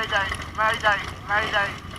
Mayday, mayday, mayday.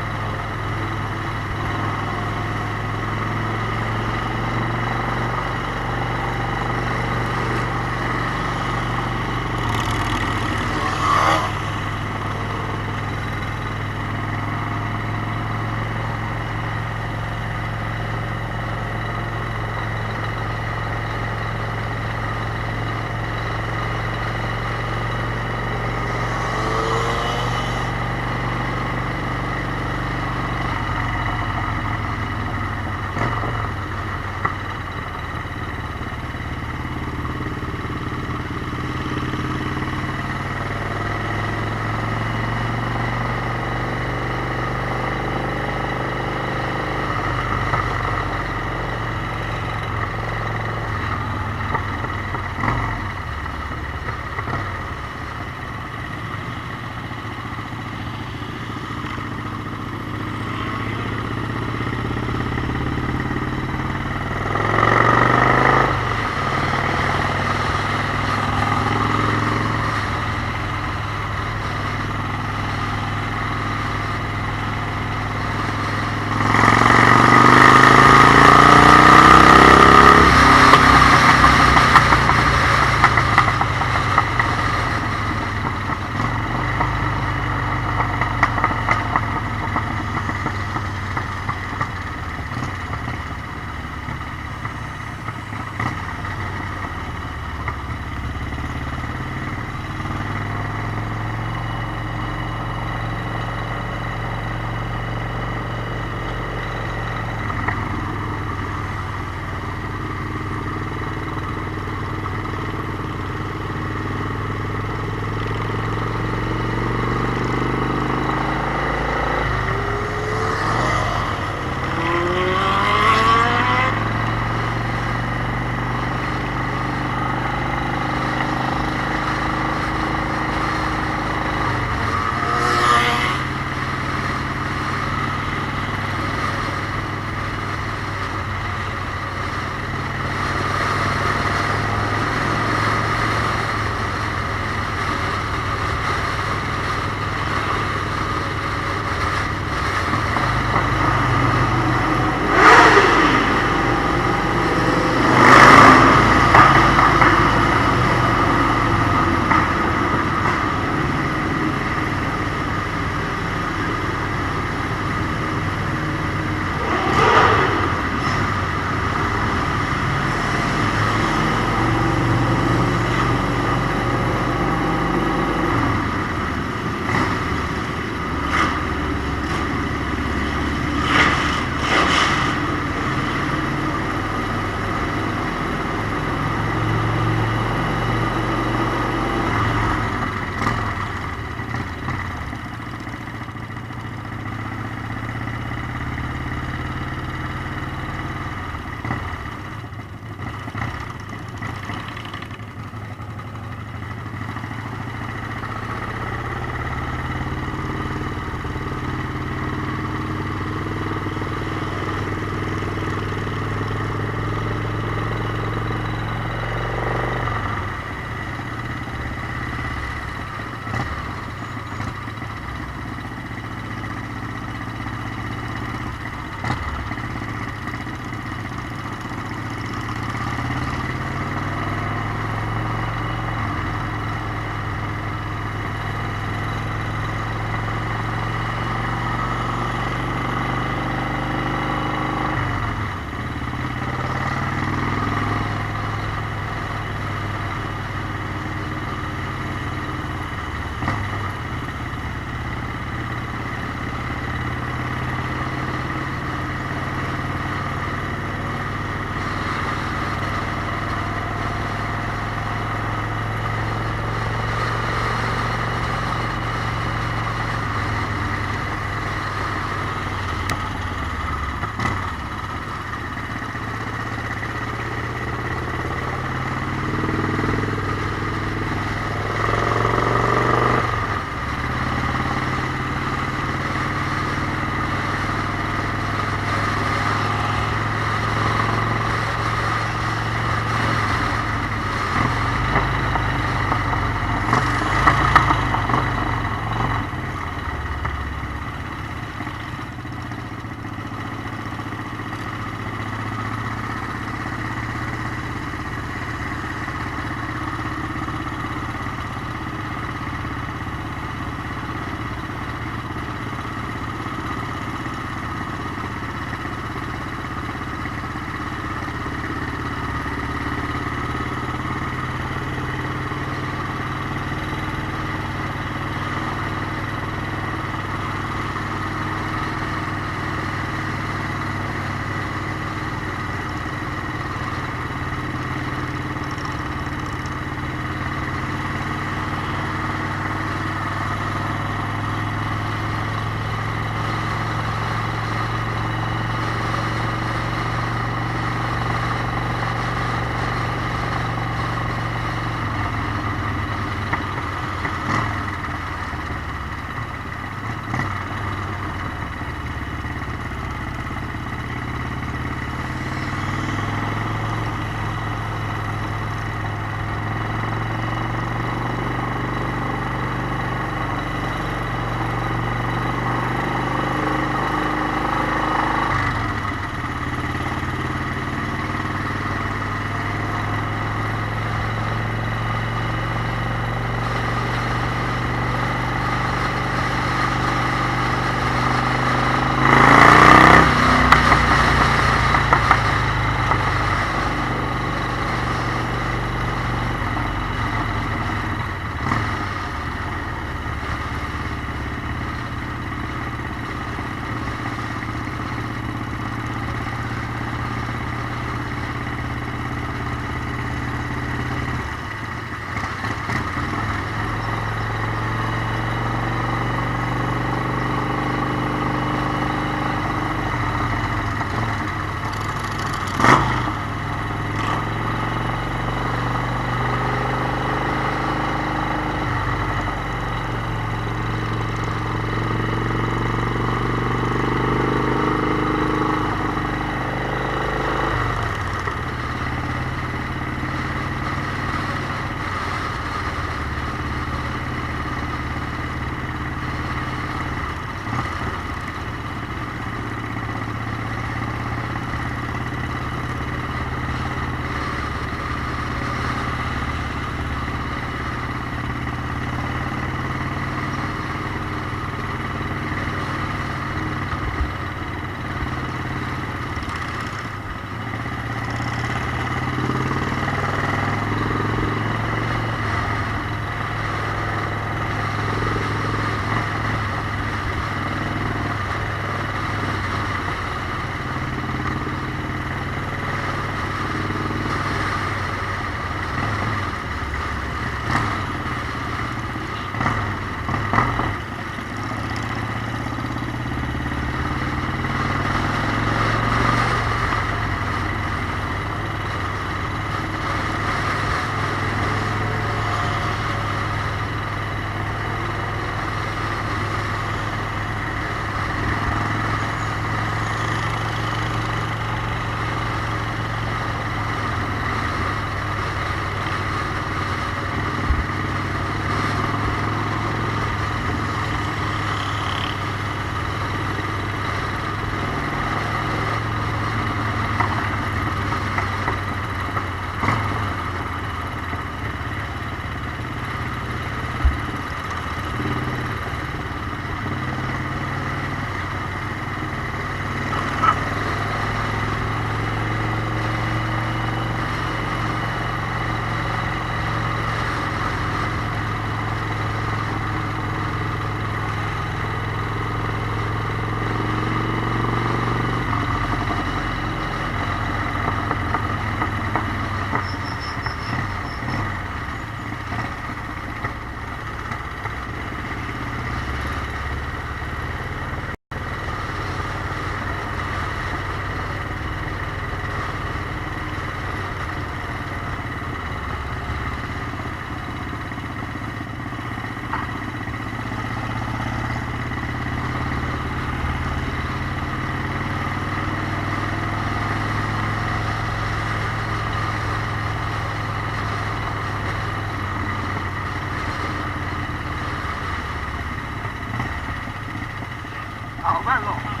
Oh, bello.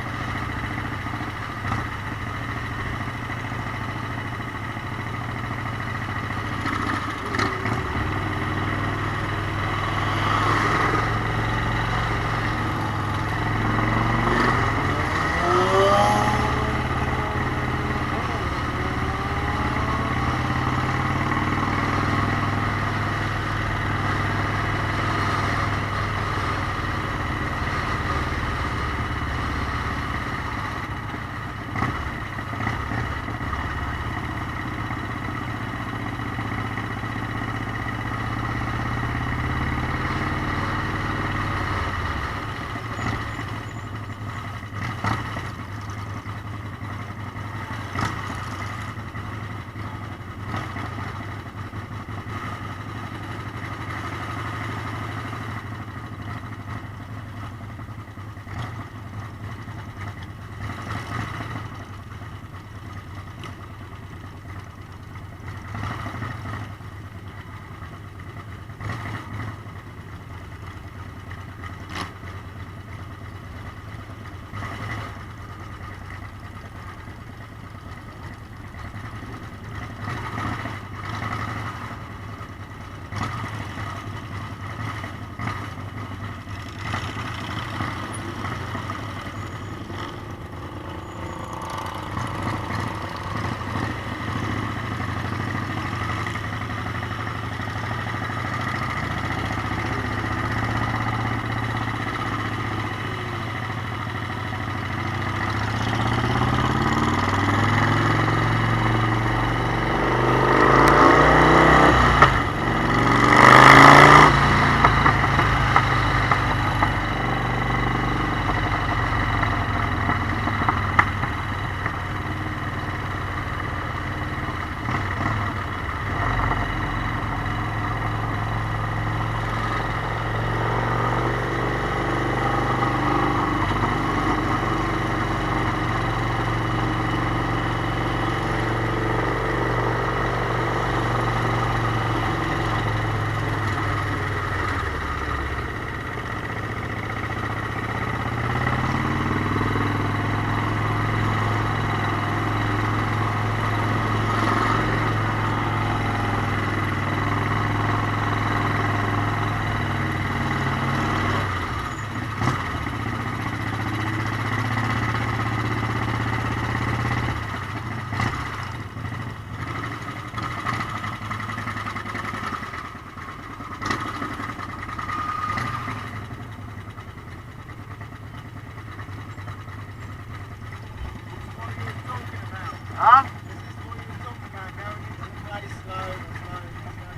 Huh? This is what you were talking about, going into the place slow and slow and slow.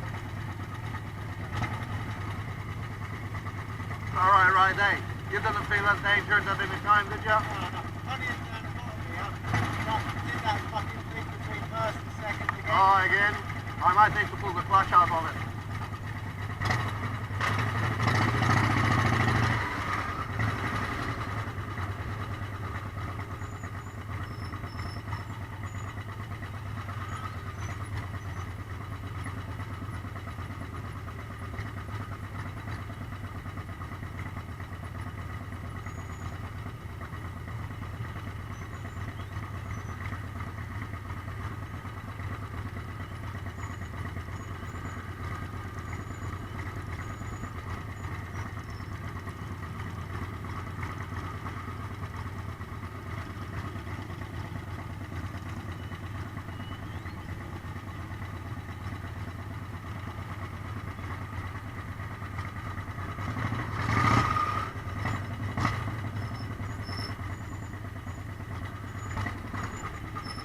Alright, right, hey. You didn't feel as dangerous at any time, did you? No, no. Only down the bottom here. Did that fucking thing between first and second again. Oh, again? I might need to pull the clutch out of it.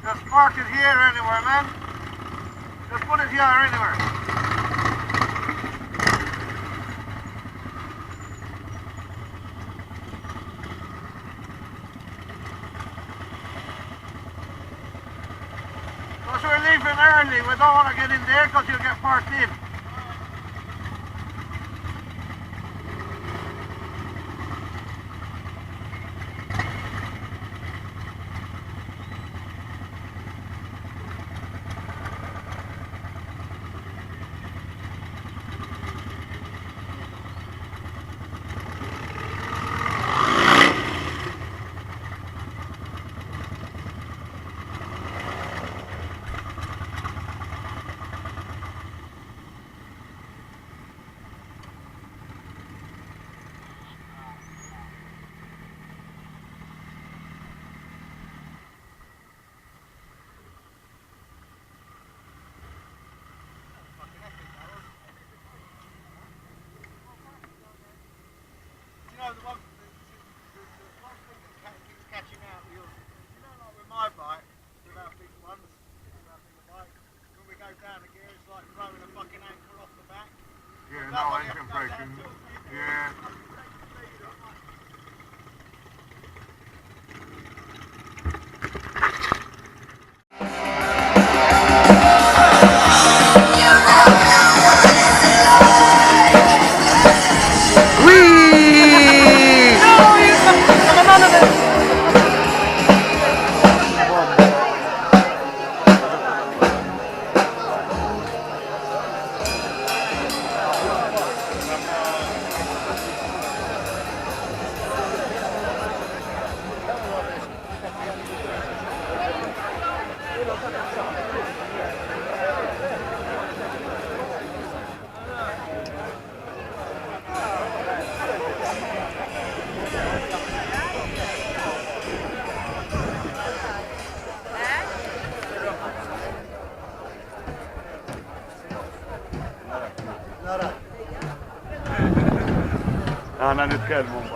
Just park it here anywhere, man. Just put it here anywhere. Because we're leaving early. We don't want to get in there because you'll get parked in. أنا نتكلم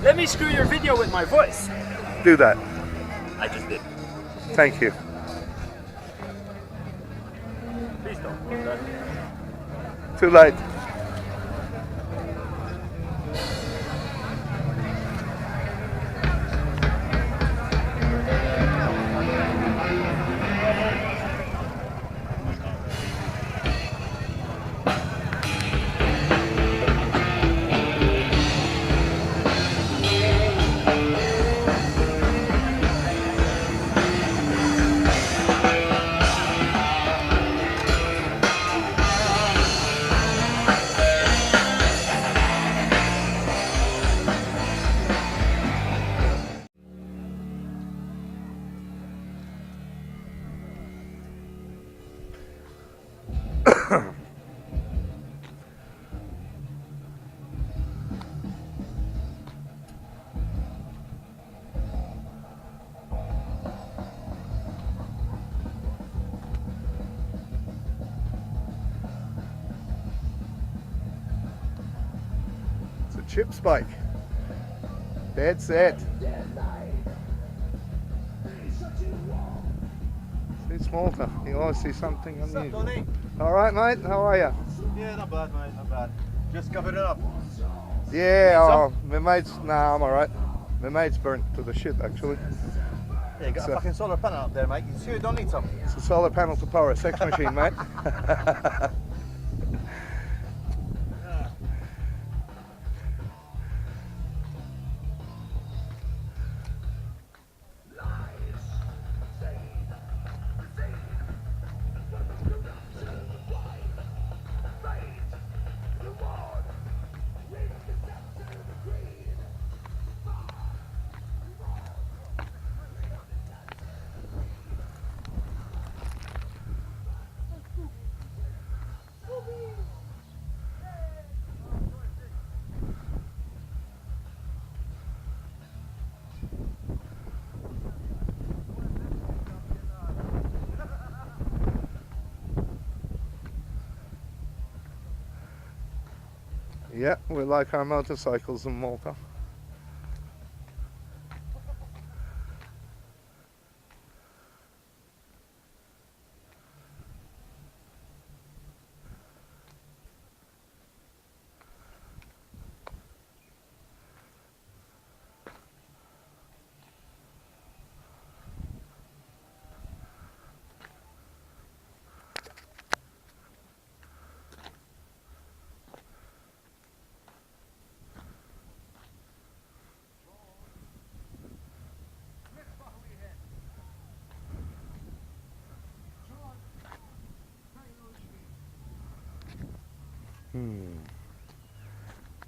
Let me screw your video with my voice. Do that. I just did. Thank you. Please don't do that. Too late. It's a chip spike. Dead set. See Smolter, you always see something unusual. Donny? Alright mate, how are you? Yeah, not bad, mate, not bad. Just covered it up. Yeah, Need oh, my mate's, nah I'm alright. My mate's burnt to the shit actually. Yeah, you got So- a fucking solar panel up there, mate. You sure don't need some? It's a solar panel to power a sex machine mate. Yeah, we like our motorcycles in Malta.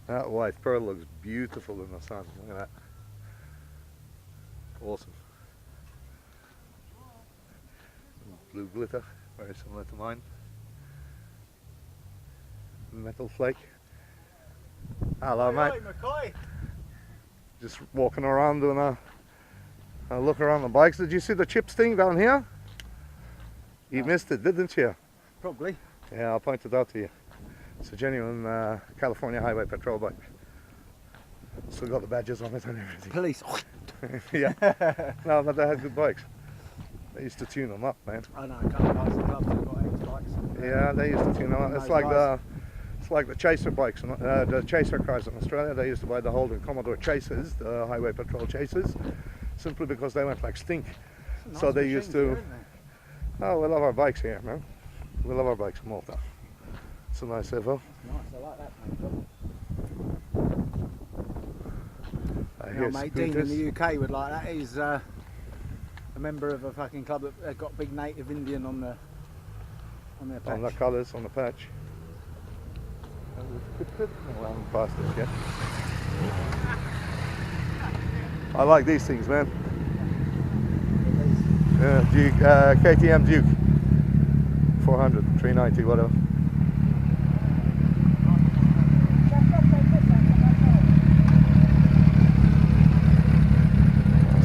That white pearl looks beautiful in the sun. Look at that. Awesome. Blue glitter, very similar to mine. Metal flake. Hello mate. Right, McCoy. Just walking around doing a look around the bikes. Did you see the chips thing down here? You missed it, didn't you? Probably. Yeah, I'll point it out to you. It's a genuine California Highway Patrol bike. Still got the badges on it and everything. Police. Yeah. No, but they had good bikes. They used to tune them up, man. I know, a couple of guys in clubs have got X-bikes. Yeah, they used to tune them up. It's Nice like guys. it's like the Chaser bikes, the Chaser cars in Australia. They used to buy the Holden Commodore Chasers, the Highway Patrol Chasers, simply because they went like stink. So they used to- Machines here, Oh, we love our bikes here, man. We love our bikes in Malta. It's a nice Evo. isn't there? Nice, I like that paint job. I You hear know, mate, Dean in scooters. the UK would like that. He's a member of a fucking club that got big native Indian on their patch. On the colours, on the patch. Around past us, yeah. I like these things, man. Yeah, Duke, KTM Duke. 400, 390, whatever.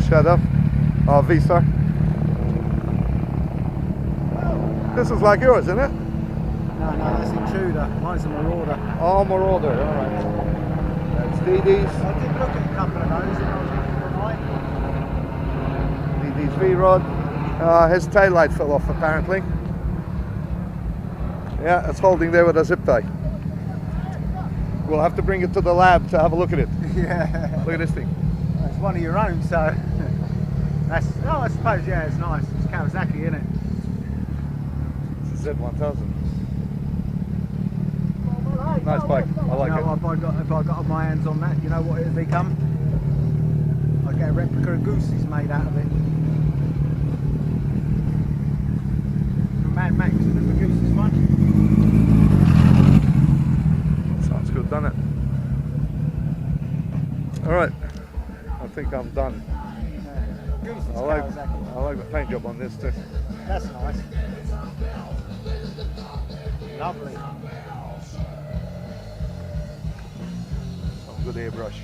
Shut up. Oh, V-Star. This is like yours, isn't it? No, that's Intruder. Mine's a Marauder. Oh, Marauder, alright. That's DD's. I did look at a couple of those and I was looking for a DD's V-Rod. His tail light fell off apparently. Yeah, it's holding there with a zip tie. We'll have to bring it to the lab to have a look at it. Yeah. Look at this thing. It's one of your own, so that's. Oh, I suppose yeah, it's nice. It's Kawasaki, isn't it? It's a Z1000. Nice bike. I like You know, it. if I got my hands on that, you know what it'd become? I'd get a replica of Goosey's made out of it. Mad Max, remember Goosey's one? Sounds good, doesn't it? Alright. I think I'm done. Goosey's I like Kawasaki. the paint job on this too. That's nice. Lovely. Some good airbrush.